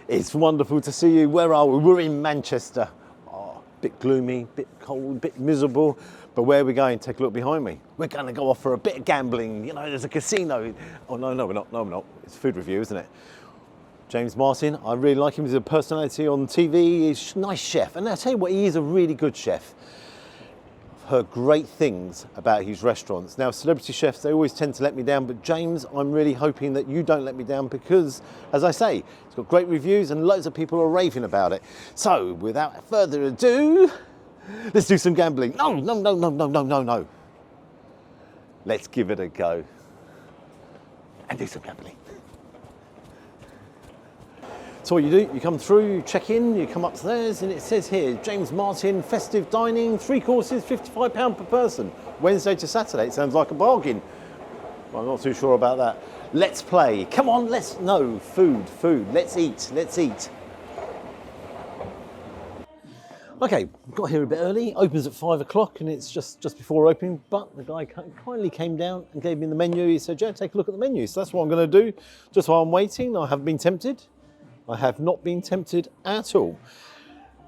It's wonderful to see you. Where are we? We're in Manchester. Oh, bit gloomy, bit cold, bit miserable. But where are we going? Take a look behind me. We're going to go off for a bit of gambling. You know, there's a casino. Oh, no, we're not. No, we're not. It's a food review, isn't it? James Martin, I really like him. He's a personality on TV. He's a nice chef. And I'll tell you what, he is a really good chef. Heard great things about his restaurants. Now, celebrity chefs, they always tend to let me down, but James, I'm really hoping that you don't let me down because, as I say, it's got great reviews and loads of people are raving about it. So, without further ado, let's do some gambling. No. Let's give it a go and do some gambling. So what you do, you come through, you check in, you come upstairs, and it says here, James Martin, festive dining, 3 courses, £55 per person. Wednesday to Saturday, it sounds like a bargain. Well, I'm not too sure about that. Let's play. Come on, food. Let's eat. Okay, got here a bit early, opens at 5 o'clock and it's just before opening, but the guy kindly came down and gave me the menu. He said, Joe, take a look at the menu. So that's what I'm gonna do. Just while I'm waiting, I haven't been tempted. I have not been tempted at all.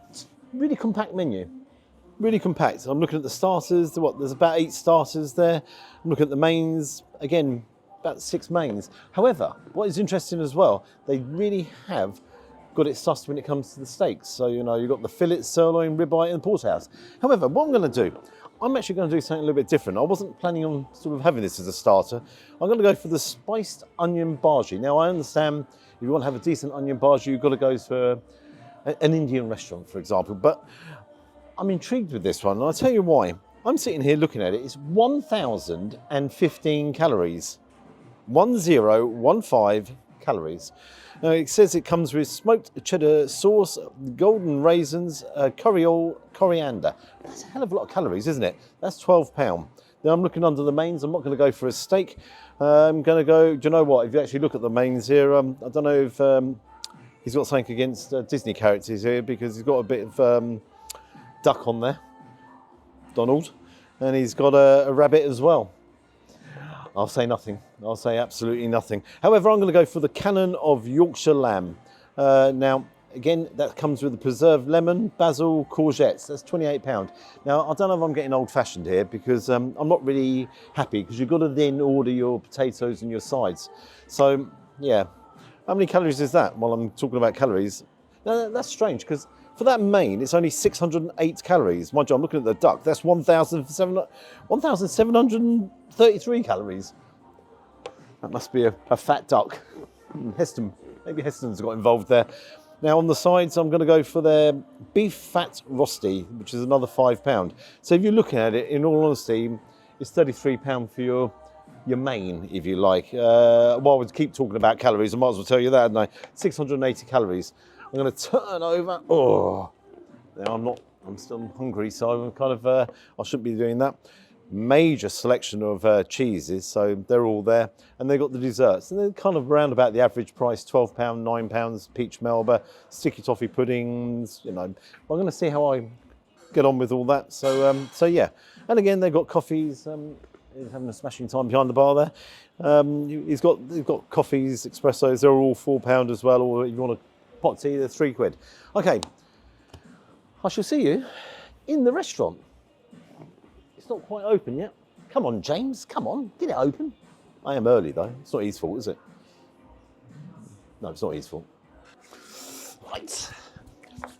It's really compact menu, really compact. I'm looking at the starters, there's about 8 starters there. I'm looking at the mains, again, about 6 mains. However, what is interesting as well, they really have got it sussed when it comes to the steaks. So, you know, you've got the fillet, sirloin, ribeye and porterhouse. However, what I'm gonna do, I'm actually gonna do something a little bit different. I wasn't planning on sort of having this as a starter. I'm gonna go for the spiced onion bhaji. Now, I understand if you want to have a decent onion bhaji, you've got to go for an Indian restaurant, for example. But I'm intrigued with this one, and I'll tell you why. I'm sitting here looking at it. It's 1,015 calories. 1015 calories. Now, it says it comes with smoked cheddar sauce, golden raisins, curry oil, coriander. That's a hell of a lot of calories, isn't it? That's £12. Now, I'm looking under the mains. I'm not going to go for a steak. I'm going to go, do you know what? If you actually look at the mains here, I don't know if he's got something against Disney characters here because he's got a bit of duck on there, Donald, and he's got a rabbit as well. I'll say nothing. I'll say absolutely nothing. However, I'm going to go for the cannon of Yorkshire lamb. Now, again, that comes with the preserved lemon, basil, courgettes. That's £28. Now, I don't know if I'm getting old-fashioned here because I'm not really happy because you've got to then order your potatoes and your sides. So, yeah. How many calories is that? Well, I'm talking about calories. Now, that's strange because for that main, it's only 608 calories. Mind you, I'm looking at the duck. That's 1,733 calories. That must be a fat duck. Heston, maybe Heston's got involved there. Now on the sides, I'm going to go for their beef fat rosti, which is another £5. So if you're looking at it, in all honesty, it's £33 for your main, if you like. Well, I would keep talking about calories. I might as well tell you that, hadn't I? 680 calories. I'm going to turn over. Oh, now I'm still hungry, so I'm kind of, I shouldn't be doing that. Major selection of cheeses, so they're all there. And they've got the desserts, and they're kind of around about the average price, £12, £9, peach melba, sticky toffee puddings, you know. I'm going to see how I get on with all that. So yeah. And again, they've got coffees. He's having a smashing time behind the bar there. He's got coffees, espressos, they're all £4 as well, or if you want a pot of tea, they're £3. Okay, I shall see you in the restaurant. It's not quite open yet. Come on, James, come on, get it open. I am early though, it's not his fault, is it? No, it's not his fault. Right,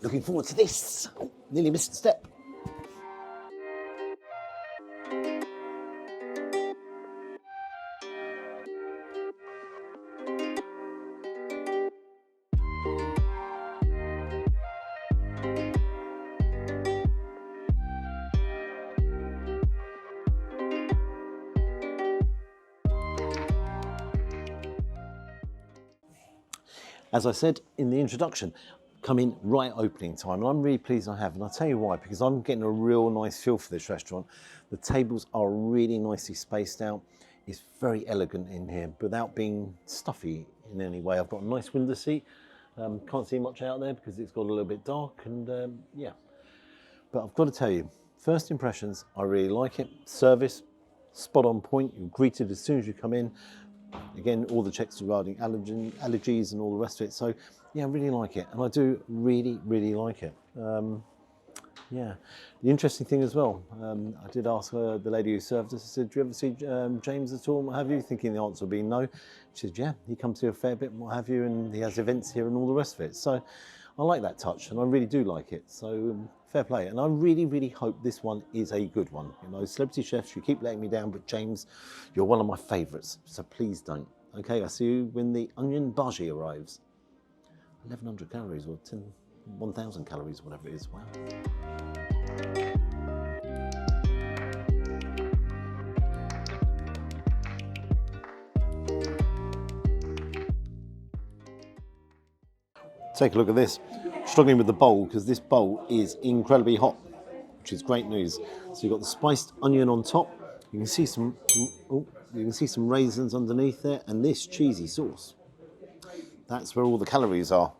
looking forward to this. Oh, nearly missed a step. As I said in the introduction, come in right opening time, and I'm really pleased I have, and I'll tell you why, because I'm getting a real nice feel for this restaurant. The tables are really nicely spaced out. It's very elegant in here without being stuffy in any way. I've got a nice window seat. Can't see much out there because it's got a little bit dark, and yeah. But I've got to tell you, first impressions, I really like it. Service, spot on point. You're greeted as soon as you come in. Again, all the checks regarding allergies and all the rest of it. So Yeah, I really like it, and I do really like it. Yeah, the interesting thing as well, I did ask her, the lady who served us, I said, do you ever see James at all, and what have you? Thinking the answer would be no. She said, yeah, he comes here a fair bit and what have you, and he has events here and all the rest of it. So I like that touch, and I really do like it. So fair play, and I really hope this one is a good one. You know, celebrity chefs, you keep letting me down, but James, you're one of my favourites, so please don't. Okay, I'll see you when the onion bhaji arrives. 1,100 calories or 1,000 calories, whatever it is. Wow. Take a look at this. Struggling with the bowl because this bowl is incredibly hot, which is great news. So you've got the spiced onion on top. You can see some, oh, you can see some raisins underneath there, and this cheesy sauce. That's where all the calories are.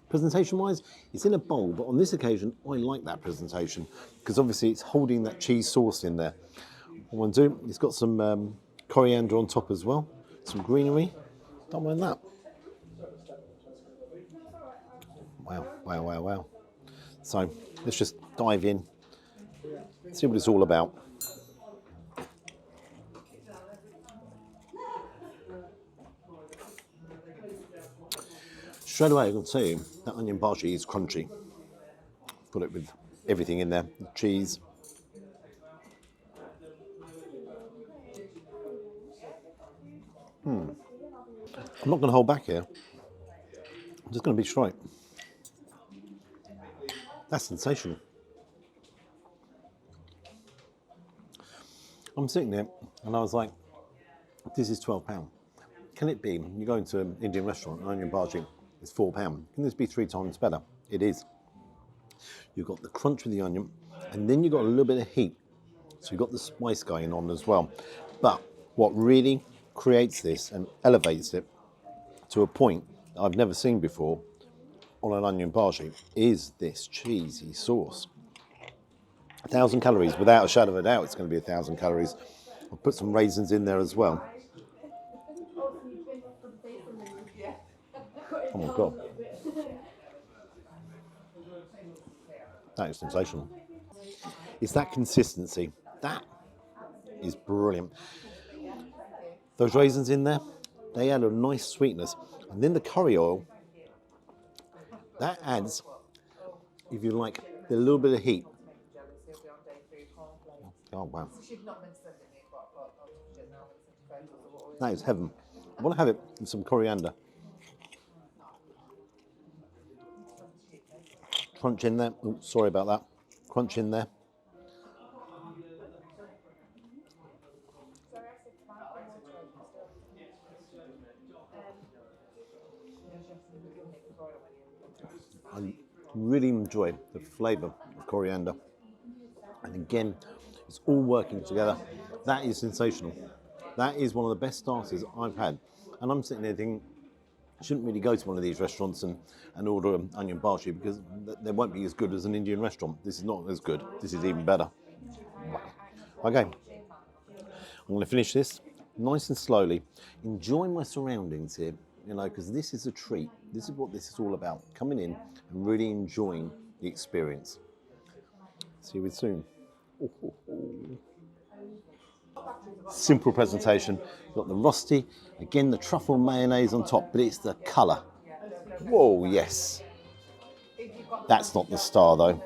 Presentation-wise, it's in a bowl, but on this occasion, I like that presentation because obviously it's holding that cheese sauce in there. What I want to do, it's got some coriander on top as well, some greenery. Don't mind that. Wow. So let's just dive in, see what it's all about. Straight away, I can tell you that onion bhaji is crunchy. Got it with everything in there, the cheese. I'm not going to hold back here. I'm just going to be straight. That's sensational. I'm sitting there and I was like, this is £12. Can it be, you go into an Indian restaurant, an onion bhaji is £4. Can this be 3 times better? It is. You've got the crunch of the onion, and then you've got a little bit of heat. So you've got the spice going on as well. But what really creates this and elevates it to a point that I've never seen before on an onion bhaji is this cheesy sauce. 1,000 calories, without a shadow of a doubt, it's going to be 1,000 calories. I'll put some raisins in there as well. Oh my God. That is sensational. It's that consistency. That is brilliant. Those raisins in there, they add a nice sweetness. And then the curry oil, that adds, if you like, a little bit of heat. Oh, wow. That is heaven. I want to have it with some coriander. Crunch in there. Oh, sorry about that. Crunch in there. I really enjoy the flavour of coriander. And again, it's all working together. That is sensational. That is one of the best starters I've had. And I'm sitting there thinking, I shouldn't really go to one of these restaurants and order an onion bhaji because they won't be as good as an Indian restaurant. This is not as good. This is even better. Wow. Okay, I'm going to finish this nice and slowly. Enjoy my surroundings here, you know, because this is a treat. This is what this is all about. Coming in and really enjoying the experience. See you soon. Simple presentation. You've got the rosti, again the truffle mayonnaise on top, but it's the colour. Whoa, yes. That's not the star though.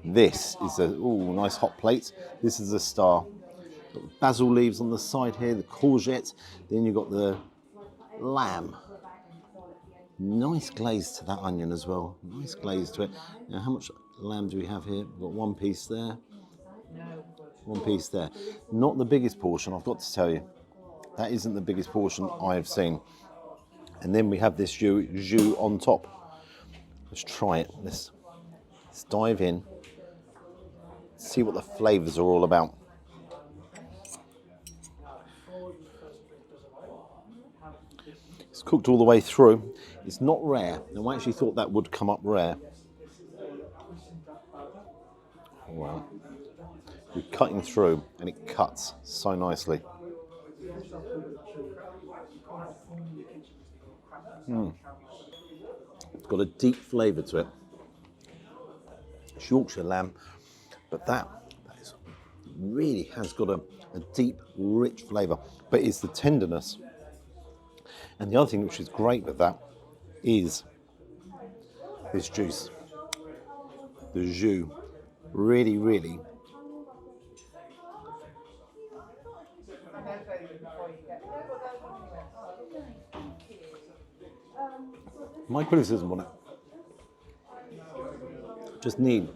This is a nice hot plate. This is the star. Got the basil leaves on the side here, the courgette. Then you've got the lamb. Nice glaze to that onion as well. Nice glaze to it. Now, how much lamb do we have here? We've got one piece there. One piece there. Not the biggest portion, I've got to tell you. That isn't the biggest portion I have seen. And then we have this jus on top. Let's try it. Let's dive in. See what the flavours are all about. It's cooked all the way through. It's not rare. And I actually thought that would come up rare. Wow. You're cutting through and it cuts so nicely. It's got a deep flavour to it. It's Yorkshire lamb, but that really has got a deep, rich flavour. But it's the tenderness. And the other thing which is great with that is this juice, the jus. Really, really. My criticism on it, just need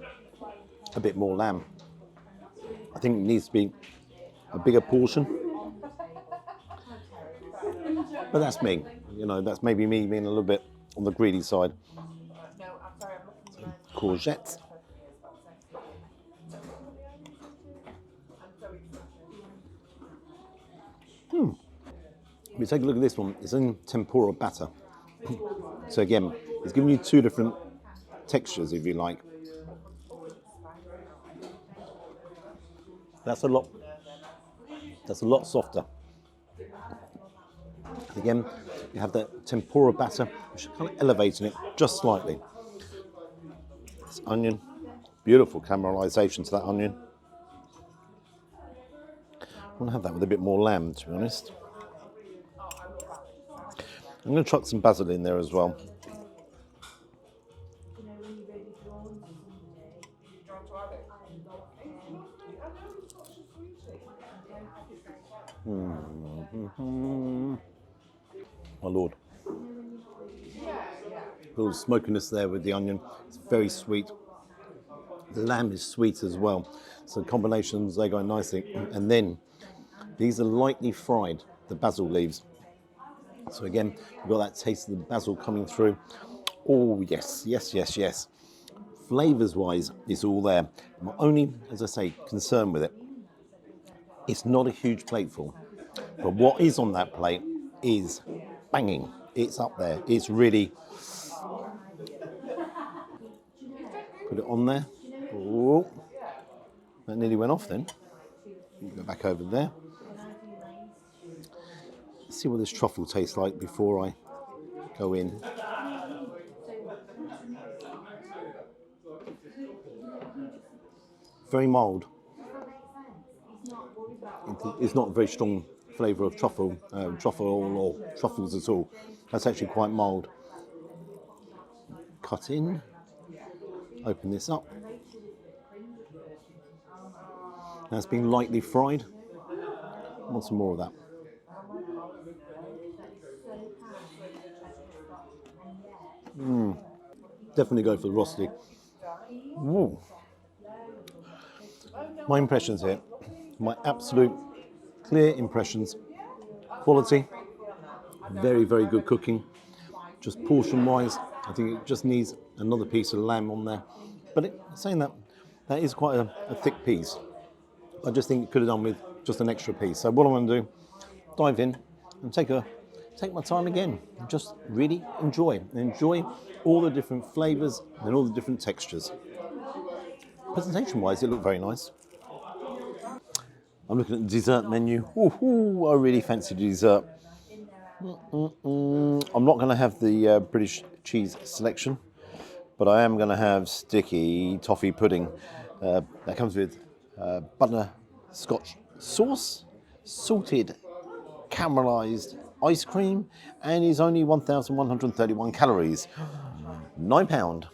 a bit more lamb. I think it needs to be a bigger portion. But that's me. You know, that's maybe me being a little bit on the greedy side. Courgettes. If you take a look at this one, it's in tempura batter. So again, it's giving you two different textures, if you like. That's a lot softer. Again, you have that tempura batter, which is kind of elevating it just slightly. This onion, beautiful caramelization to that onion. I want to have that with a bit more lamb, to be honest. I'm going to chuck some basil in there as well. My lord. A little smokiness there with the onion. It's very sweet. The lamb is sweet as well. So combinations, they go nicely. And then these are lightly fried, the basil leaves. So again, you've got that taste of the basil coming through. Oh, yes, yes, yes, yes. Flavours-wise, it's all there. My only, as I say, concern with it, it's not a huge plateful. But what is on that plate is banging. It's up there. It's really... Put it on there. Oh, that nearly went off then. Go back over there. Let's see what this truffle tastes like before I go in. Very mild. It's not a very strong flavour of truffle or truffles at all. That's actually quite mild. Cut in. Open this up. Now it's been lightly fried. I want some more of that. Definitely go for the rosti. Ooh. My impressions here, my absolute clear impressions. Quality, very, very good cooking. Just portion-wise, I think it just needs another piece of lamb on there. But saying that, that is quite a thick piece. I just think it could have done with just an extra piece. So what I'm going to do, dive in and take my time again and just really enjoy all the different flavours and all the different textures. Presentation-wise, it looked very nice. I'm looking at the dessert menu. Ooh, I really fancy dessert. I'm not going to have the British cheese selection, but I am going to have sticky toffee pudding. That comes with butterscotch sauce, salted caramelised ice cream, and is only 1,131 calories. £9.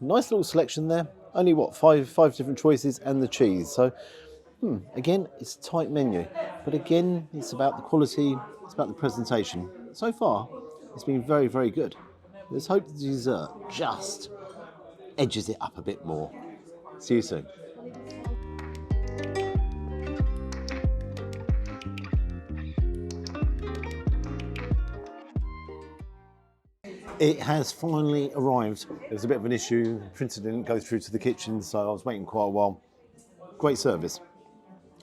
Nice little selection there. Only what, five different choices and the cheese. So again, it's a tight menu, but again, it's about the quality, it's about the presentation. So far, it's been very, very good. Let's hope the dessert just edges it up a bit more. See you soon. It has finally arrived. There was a bit of an issue. The printer didn't go through to the kitchen, so I was waiting quite a while. Great service.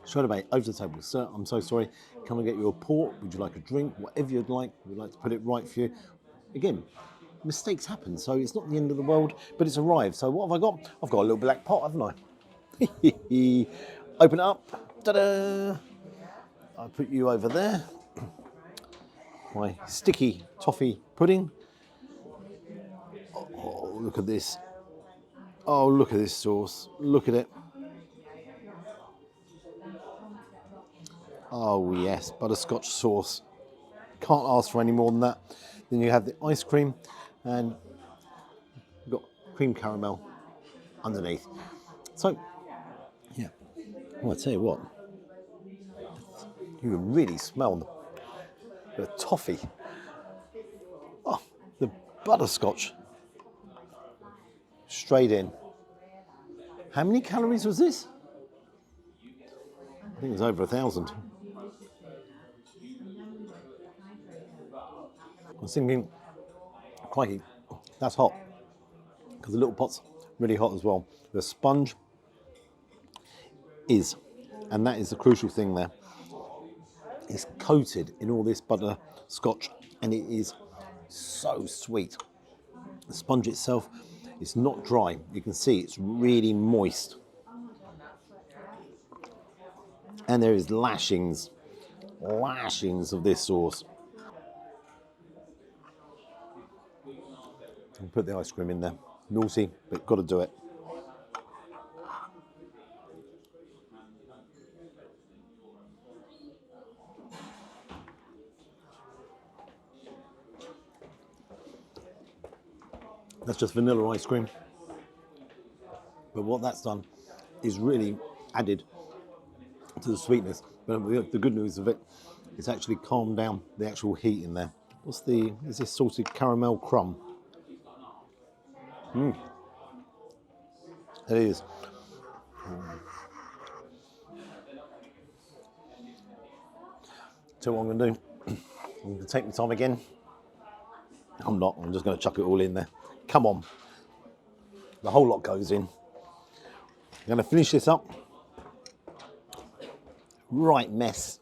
Straight away, over the table. Sir, I'm so sorry. Can I get you a port? Would you like a drink? Whatever you'd like. We'd like to put it right for you. Again, mistakes happen, so it's not the end of the world, but it's arrived. So what have I got? I've got a little black pot, haven't I? Open it up. Ta-da! I'll put you over there. My sticky toffee pudding. look at this. Oh, look at this sauce. Look at it. Oh yes, butterscotch sauce. Can't ask for any more than that. Then you have the ice cream and you've got cream caramel underneath. So, yeah, well, I tell you what, you can really smell the toffee. Oh, the butterscotch straight in. How many calories was this? I think it was over 1,000. I was thinking, crikey, that's hot. Because the little pot's really hot as well. The sponge is, and that is the crucial thing there, it's coated in all this butterscotch and it is so sweet. The sponge itself is not dry. You can see it's really moist. And there is lashings of this sauce. Put the ice cream in there. Naughty, but got to do it. That's just vanilla ice cream. But what that's done is really added to the sweetness. But the good news of it, it's actually calmed down the actual heat in there. Is this salted caramel crumb? It is. So what I'm going to do, I'm going to take my time again. I'm not, I'm just going to chuck it all in there. Come on. The whole lot goes in. I'm going to finish this up. Right mess.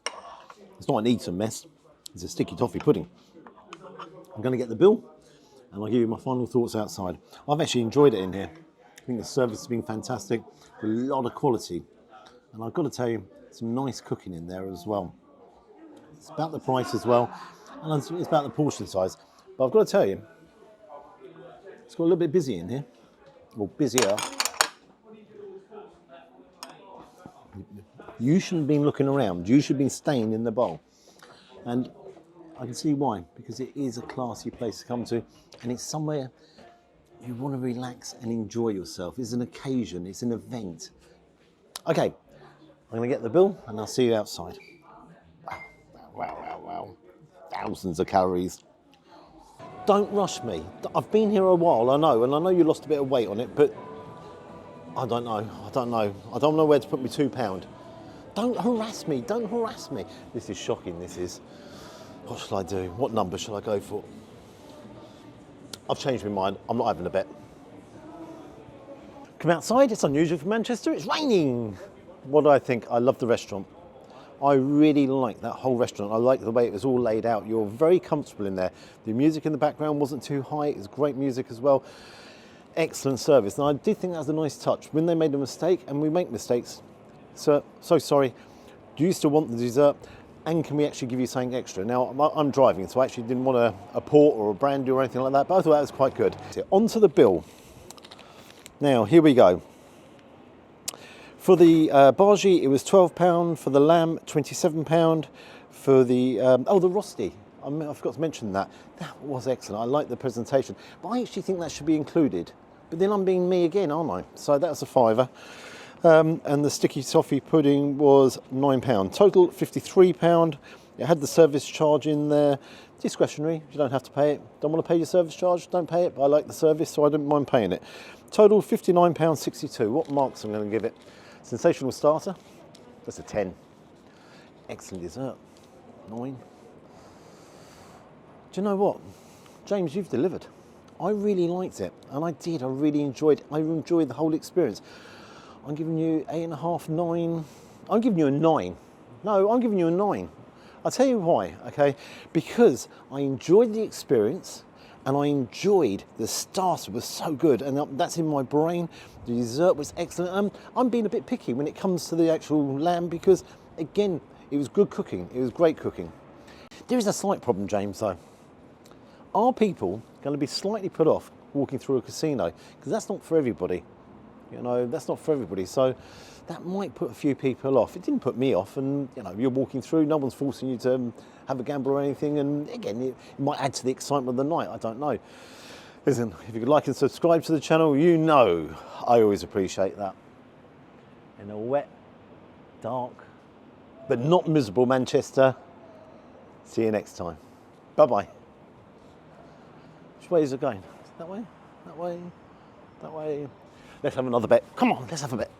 It's not an eaten mess. It's a sticky toffee pudding. I'm going to get the bill and I'll give you my final thoughts outside. I've actually enjoyed it in here. I think the service has been fantastic. A lot of quality. And I've got to tell you, some nice cooking in there as well. It's about the price as well. And it's about the portion size. But I've got to tell you, it's got a little bit busy in here. Or busier. You shouldn't have been looking around. You should have been staying in the bowl. And I can see why, because it is a classy place to come to, and it's somewhere you want to relax and enjoy yourself. It's an occasion, it's an event. Okay, I'm going to get the bill and I'll see you outside. Wow. Thousands of calories. Don't rush me. I've been here a while, I know, and I know you lost a bit of weight on it, but I don't know. I don't know where to put my £2. Don't harass me. This is shocking, this is. What shall I do? What number shall I go for? I've changed my mind. I'm not having a bet. Come outside. It's unusual for Manchester. It's raining. What do I think? I love the restaurant. I really like that whole restaurant. I like the way it was all laid out. You're very comfortable in there. The music in the background wasn't too high. It was great music as well. Excellent service. And I did think that was a nice touch. When they made a mistake, and we make mistakes, sir, so sorry. Do you still want the dessert? And can we actually give you something extra? Now, I'm driving, so I actually didn't want a port or a brandy or anything like that, but I thought that was quite good. On to the bill. Now, here we go. For the bhaji, it was £12. For the lamb, £27. For the, the rosti, I forgot to mention that. That was excellent. I like the presentation. But I actually think that should be included. But then I'm being me again, aren't I? So that's a £5. And the sticky toffee pudding was £9. Total £53. It had the service charge in there. Discretionary, you don't have to pay it. Don't want to pay your service charge, don't pay it, but I like the service, so I don't mind paying it. Total £59.62. What marks I'm going to give it? Sensational starter, that's a 10. Excellent dessert, 9. Do you know what? James, you've delivered. I really liked it, and I really enjoyed it. I enjoyed the whole experience. I'm giving you 8.5, 9. I'm giving you a 9. No, I'm giving you a 9. I'll tell you why, okay? Because I enjoyed the experience and I enjoyed the starter was so good, and that's in my brain. The dessert was excellent. I'm being a bit picky when it comes to the actual lamb because, again, it was good cooking. It was great cooking. There is a slight problem, James, though. Are people going to be slightly put off walking through a casino, because that's not for everybody. You know, that's not for everybody. So that might put a few people off. It didn't put me off, and you know, you're walking through, no one's forcing you to have a gamble or anything, and again, it might add to the excitement of the night, I don't know. Listen, if you could like and subscribe to the channel, you know I always appreciate that. In a wet, dark, but not miserable Manchester, see you next time. Bye-bye. Which way is it going? That way? That way? That way? Let's have another bet. Come on, let's have a bet.